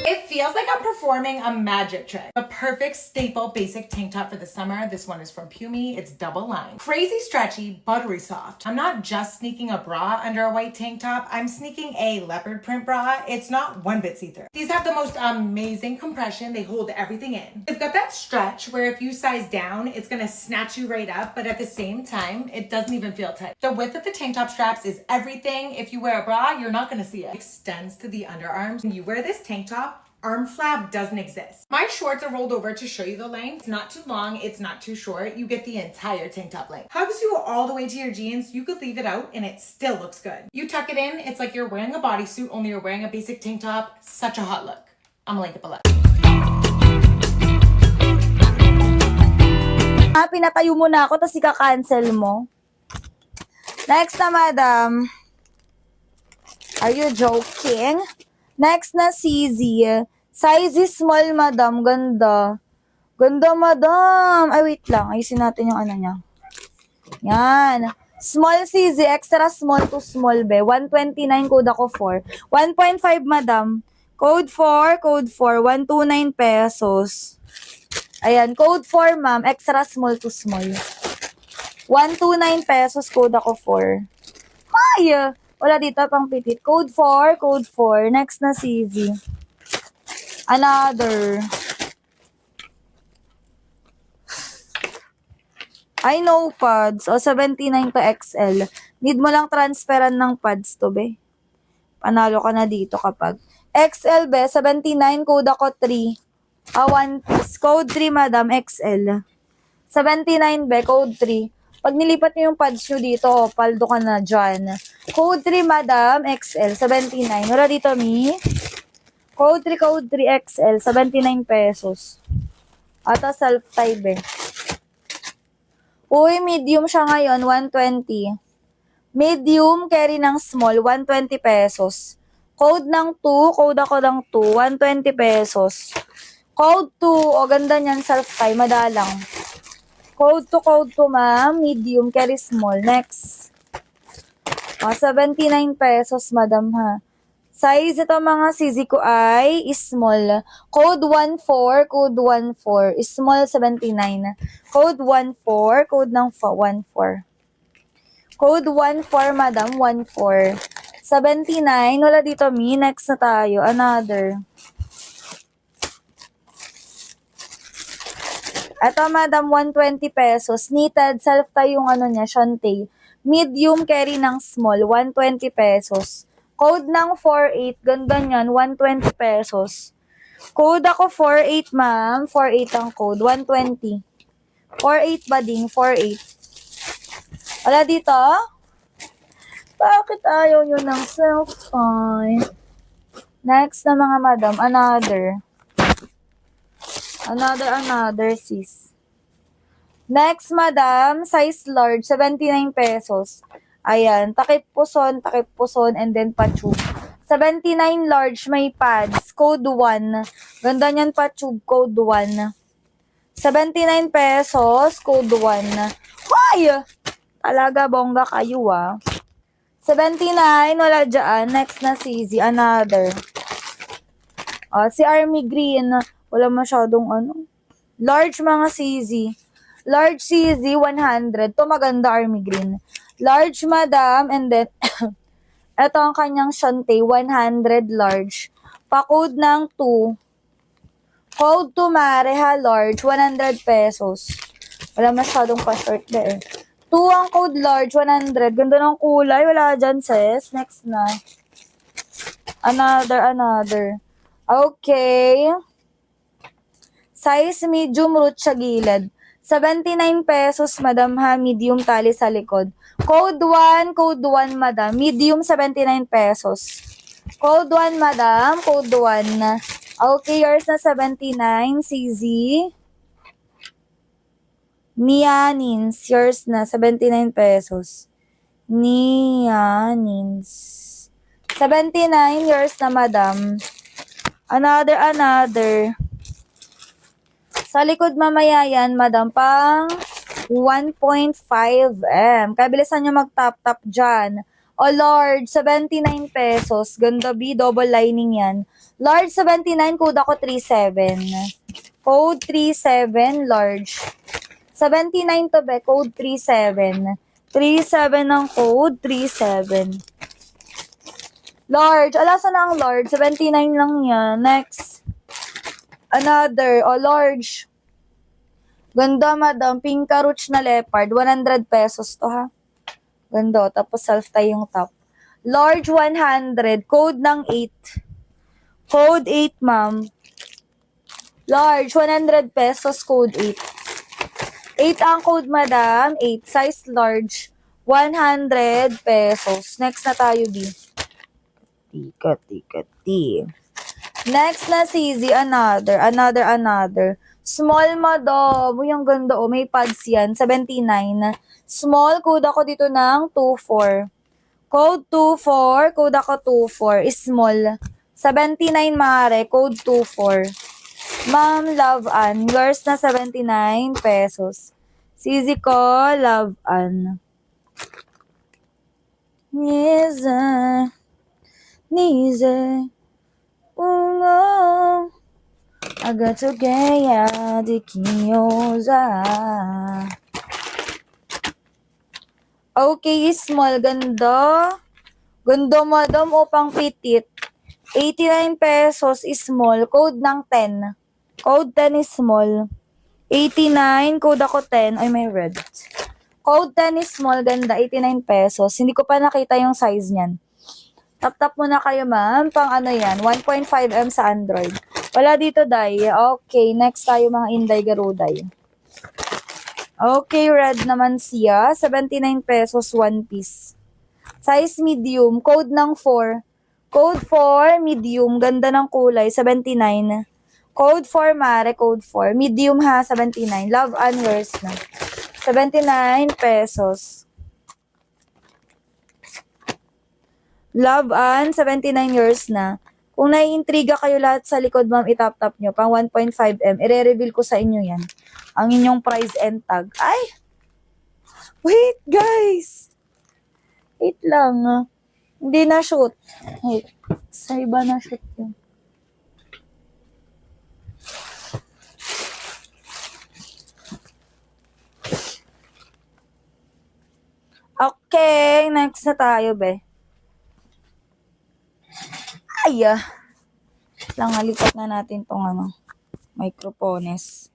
It feels like I'm performing a magic trick. The perfect staple basic tank top for the summer. This one is from Pumi. It's double lined. Crazy stretchy, buttery soft. I'm not just sneaking a bra under a white tank top. I'm sneaking a leopard print bra. It's not one bit see-through. These have the most amazing compression. They hold everything in. They've got that stretch where if you size down, it's gonna snatch you right up, but at the same time, it doesn't even feel tight. The width of the tank top straps is everything. If you wear a bra, you're not gonna see it. It extends to the underarms. When you wear this tank top, arm flab doesn't exist. My shorts are rolled over to show you the length. It's not too long, it's not too short. You get the entire tank top length. Hugs you all the way to your jeans. You could leave it out and it still looks good. You tuck it in, it's like you're wearing a bodysuit, only you're wearing a basic tank top. Such a hot look. I'm gonna link it below. Pinatayo mo na ako, tapos ika-cancel mo. Next na, madam. Are you joking? Next na, CZ. Size is small, madam. Ganda. Ganda, madam. Ay, wait lang. Ayusin natin yung ano niya. Yan. Small CZ. Extra small to small, be. 129, code ako 4. 1.5, madam. Code 4, code 4. 129 pesos. Ayan, code 4, ma'am. Extra small to small. 129 pesos, code ako 4. Ay! Wala dito pang pitit. Code 4, code 4. Next na CZ. Another. I know pads. O, 79 to XL. Need mo lang transferan ng pads to, be. Panalo ka na dito kapag. XL, be. 79, code ako 3. 1 piece. Code 3, madam. XL. 79, be. Code 3. Pag nilipat niyo yung pads nyo dito, paldo ka na dyan. Code 3, madam. XL. 79. Wala dito, mi. Code 3 XL. 79 pesos. Ata self-tie, be. Uy, medium siya ngayon. 120. Medium, carry ng small. 120 pesos. Code ng 2. Code ako ng 2. 120 pesos. Code 2. O, ganda niyan. Self-tie. Madalang. Code 2, ma'am. Medium, carry small. Next. 79 pesos, madam, ha. Size ito mga CZ ko ay small. Code 14, code 14. Small 79. Code 14, code ng 14. Code 14, madam, 14. 79. Wala dito, mi. Next na tayo. Another. Ito, madam, 120 pesos. Knitted, self-tie yung ano niya, Shante. Medium, carry ng small, 120 pesos. Code ng 48, ganda niyan, 120 pesos. Code ako 48, ma'am. 48 ang code, 120. 48 ba ding? 48. Wala dito? Bakit ayaw nyo ng self-tie? Next na mga madam, another. Another, sis. Next, madam, size large, 79 pesos. Ayan, takip puson, and then pa-tube. 79 large, may pads, code 1. Ganda niyan pa-tube, code 1. 79 pesos, code 1. Hoy! Talaga, bongga kayo, ah. 79, wala dyan. Next na CZ, another. Si Army Green, wala masyadong ano. Large mga CZ. Large CZ, 100. To maganda, Army Green. Large, madam. And then, ito ang kanyang Shante, 100 large. Pa-code ng 2. Code to Mareha, large, 100 pesos. Wala masyadong pa-short na eh. 2 ang code large, 100. Ganda ng kulay. Wala dyan, sis. Next na. Another. Okay. Size medium, root sa gilid. 79 pesos, madam, ha. Medium, tali sa likod. Code 1, madam. Medium, 79 pesos. Code 1, madam. Code 1. Okay, yours na 79, CZ. Nianins. Yours na, 79 pesos. Nianins. 79, yours na, madam. Another. Sa likod mamaya yan, madam, pang 1.5 m. Kaya bilisan nyo mag-tap-tap dyan. O large, 79 pesos. Ganda B, double lining yan. Large 79, code ako 37. Code 37, large. 79 to be, code 37. 37 ang code, 37. Large, alasa na ang large, 79 lang yan. Next. Another, o large. Ganda madam, pink carouche na leopard, 100 pesos to ha. Ganda, tapos self-tie yung top. Large 100, code ng 8. Code 8, ma'am. Large, 100 pesos, code 8. 8 ang code, madam. 8, size large, 100 pesos. Next na tayo, B. Tika. Next na, CZ, another. Small, madam. Uy, ang ganda, oh. May pads yan, 79. Small, code ako dito ng 24. Code 24, code ako 24. Small. 79, mare. Code 24. Ma'am, Love Ann. Yours na 79 pesos. CZ ko, Love Ann. Nize. Ungo. Agatogeya de kiyoza. Okay, small. Ganda. Ganda, madam. O, pang petit. 89 pesos is small. Code ng 10. Code 10 is small. 89. Code ako 10. Ay, may red. Code 10 is small. Ganda. 89 pesos. Hindi ko pa nakita yung size niyan. Tap-tap muna kayo, ma'am. Pang ano yan? 1.5M sa Android. Wala dito, Day. Okay. Next tayo, mga Inday Garuday. Okay, red naman siya. 79 pesos, one piece. Size medium. Code ng 4. Code 4, medium. Ganda ng kulay. 79. Code 4, mare. Code 4. Medium ha, 79. Love and yours na. 79 pesos. Love and 79 yours na. Kung naiintriga kayo lahat sa likod, ma'am, itap-tap nyo. Pang 1.5M. I-reveal ko sa inyo yan. Ang inyong price and tag. Ay! Wait, guys! Wait lang. Hindi na shoot. Wait. Sa iba na shoot yun. Okay, next na tayo, be. Ay, lang, halipat na natin tong microphones.